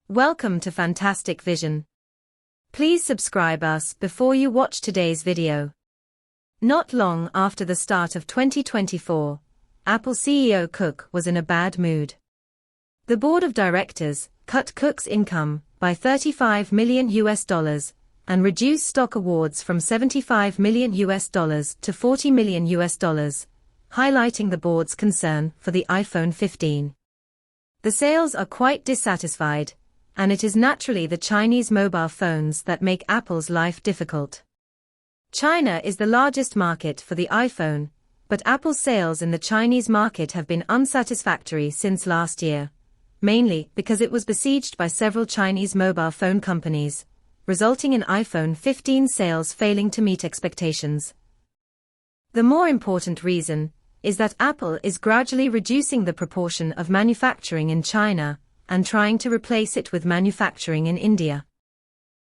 Welcome to Fantastic Vision. Please subscribe us before you watch today's video. Not long after the start of 2024, Apple CEO Cook was in a bad mood. The board of directors cut Cook's income by $35 million and reduced stock awards from $75 million to $40 million, highlighting the board's concern for the iPhone 15. The sales are quite dissatisfied, and it is naturally the Chinese mobile phones that make Apple's life difficult. China is the largest market for the iPhone, but Apple's sales in the Chinese market have been unsatisfactory since last year, mainly because it was besieged by several Chinese mobile phone companies, resulting in iPhone 15 sales failing to meet expectations. The more important reason is that Apple is gradually reducing the proportion of manufacturing in China and trying to replace it with manufacturing in India.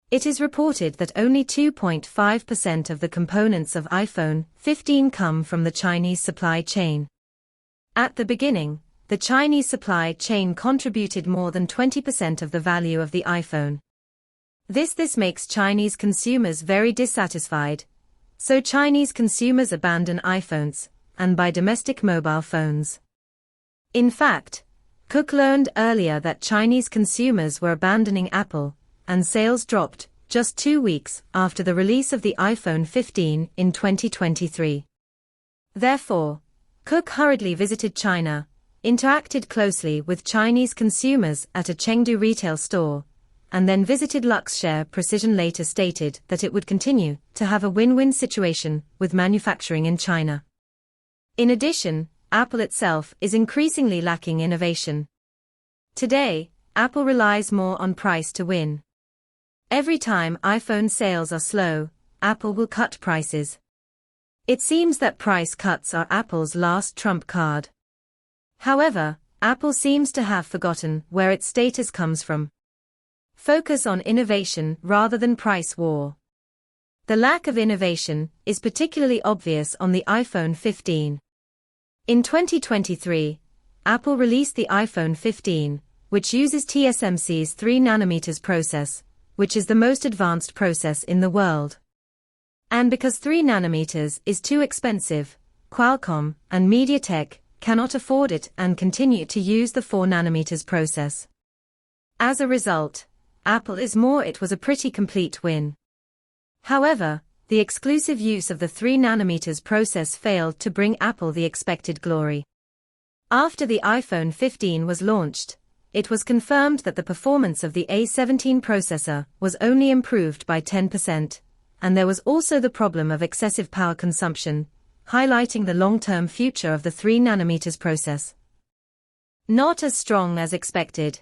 It is reported that only 2.5% of the components of iPhone 15 come from the Chinese supply chain. At the beginning, the Chinese supply chain contributed more than 20% of the value of the iPhone. This makes Chinese consumers very dissatisfied, so Chinese consumers abandon iPhones and buy domestic mobile phones. In fact, Cook learned earlier that Chinese consumers were abandoning Apple, and sales dropped just 2 weeks after the release of the iPhone 15 in 2023. Therefore, Cook hurriedly visited China, interacted closely with Chinese consumers at a Chengdu retail store, and then visited Luxshare Precision. Later stated that it would continue to have a win-win situation with manufacturing in China. In addition, Apple itself is increasingly lacking innovation. Today, Apple relies more on price to win. Every time iPhone sales are slow, Apple will cut prices. It seems that price cuts are Apple's last trump card. However, Apple seems to have forgotten where its status comes from. Focus on innovation rather than price war. The lack of innovation is particularly obvious on the iPhone 15. In 2023, Apple released the iPhone 15, which uses TSMC's 3nm process, which is the most advanced process in the world. And because 3nm is too expensive, Qualcomm and MediaTek cannot afford it and continue to use the 4nm process. As a result, it was a pretty complete win. However, the exclusive use of the 3nm process failed to bring Apple the expected glory. After the iPhone 15 was launched, it was confirmed that the performance of the A17 processor was only improved by 10%, and there was also the problem of excessive power consumption, highlighting the long-term future of the 3nm process. Not as strong as expected.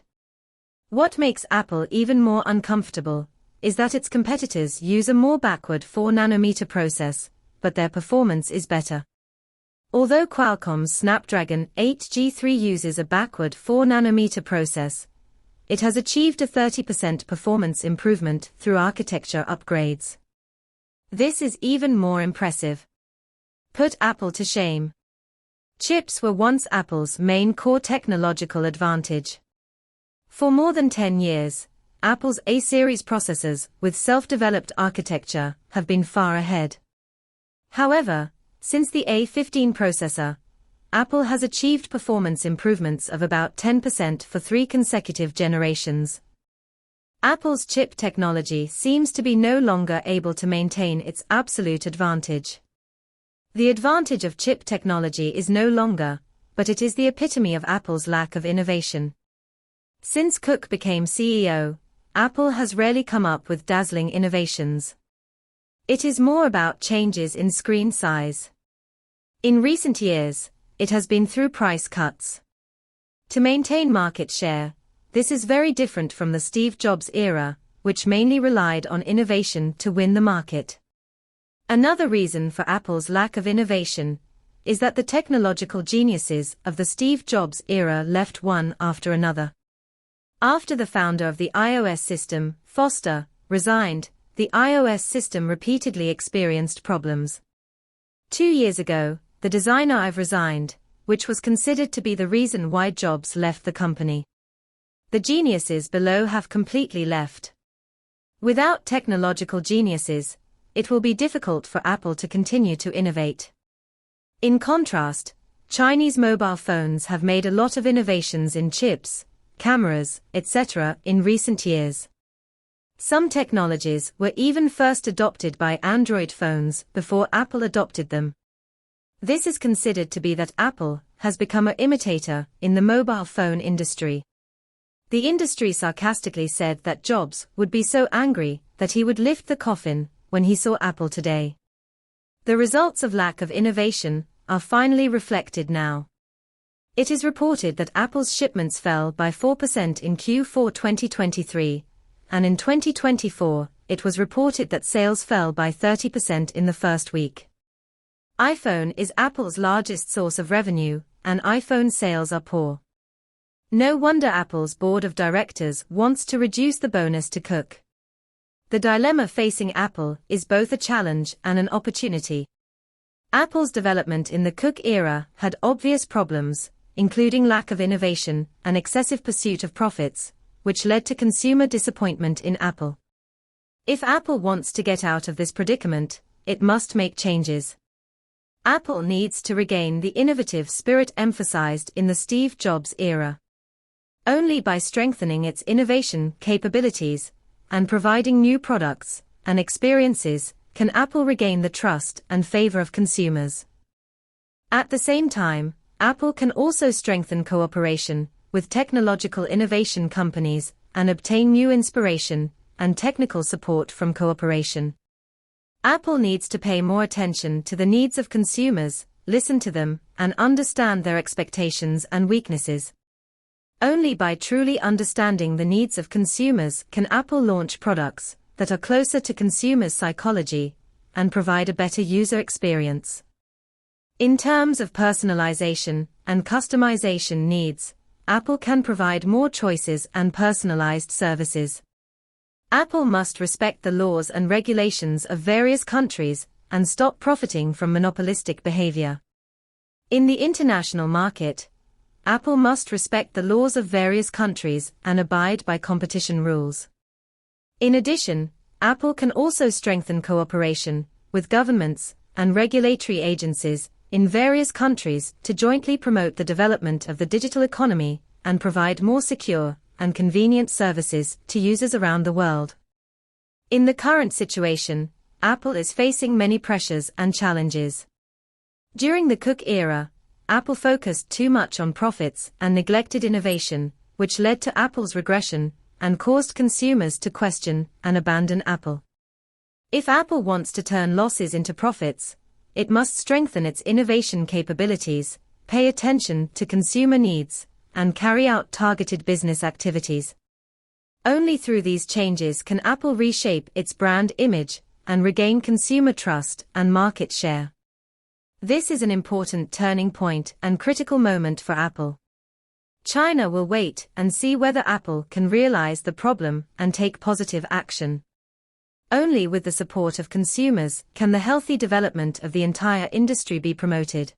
What makes Apple even more uncomfortable is that its competitors use a more backward 4nm process, but their performance is better. Although Qualcomm's Snapdragon 8G3 uses a backward 4nm process, it has achieved a 30% performance improvement through architecture upgrades. This is even more impressive. Put Apple to shame. Chips were once Apple's main core technological advantage. For more than 10 years, Apple's A-series processors with self-developed architecture have been far ahead. However, since the A15 processor, Apple has achieved performance improvements of about 10% for 3 consecutive generations. Apple's chip technology seems to be no longer able to maintain its absolute advantage. The advantage of chip technology is no longer, but it is the epitome of Apple's lack of innovation. Since Cook became CEO, Apple has rarely come up with dazzling innovations. It is more about changes in screen size. In recent years, it has been through price cuts. To maintain market share, this is very different from the Steve Jobs era, which mainly relied on innovation to win the market. Another reason for Apple's lack of innovation is that the technological geniuses of the Steve Jobs era left one after another. After the founder of the iOS system, Foster, resigned, the iOS system repeatedly experienced problems. 2 years ago, the designer Ive resigned, which was considered to be the reason why Jobs left the company. The geniuses below have completely left. Without technological geniuses, it will be difficult for Apple to continue to innovate. In contrast, Chinese mobile phones have made a lot of innovations in chips, cameras, etc. in recent years. Some technologies were even first adopted by Android phones before Apple adopted them. This is considered to be that Apple has become an imitator in the mobile phone industry. The industry sarcastically said that Jobs would be so angry that he would lift the coffin when he saw Apple today. The results of lack of innovation are finally reflected now. It is reported that Apple's shipments fell by 4% in Q4 2023, and in 2024, it was reported that sales fell by 30% in the first week. iPhone is Apple's largest source of revenue, and iPhone sales are poor. No wonder Apple's board of directors wants to reduce the bonus to Cook. The dilemma facing Apple is both a challenge and an opportunity. Apple's development in the Cook era had obvious problems, including lack of innovation and excessive pursuit of profits, which led to consumer disappointment in Apple. If Apple wants to get out of this predicament, it must make changes. Apple needs to regain the innovative spirit emphasized in the Steve Jobs era. Only by strengthening its innovation capabilities and providing new products and experiences can Apple regain the trust and favor of consumers. At the same time, Apple can also strengthen cooperation with technological innovation companies and obtain new inspiration and technical support from cooperation. Apple needs to pay more attention to the needs of consumers, listen to them, and understand their expectations and weaknesses. Only by truly understanding the needs of consumers can Apple launch products that are closer to consumers' psychology and provide a better user experience. In terms of personalization and customization needs, Apple can provide more choices and personalized services. Apple must respect the laws and regulations of various countries and stop profiting from monopolistic behavior. In the international market, Apple must respect the laws of various countries and abide by competition rules. In addition, Apple can also strengthen cooperation with governments and regulatory agencies in various countries to jointly promote the development of the digital economy and provide more secure and convenient services to users around the world. In the current situation, Apple is facing many pressures and challenges. During the Cook era, Apple focused too much on profits and neglected innovation, which led to Apple's regression and caused consumers to question and abandon Apple. If Apple wants to turn losses into profits, it must strengthen its innovation capabilities, pay attention to consumer needs, and carry out targeted business activities. Only through these changes can Apple reshape its brand image and regain consumer trust and market share. This is an important turning point and critical moment for Apple. China will wait and see whether Apple can realize the problem and take positive action. Only with the support of consumers can the healthy development of the entire industry be promoted.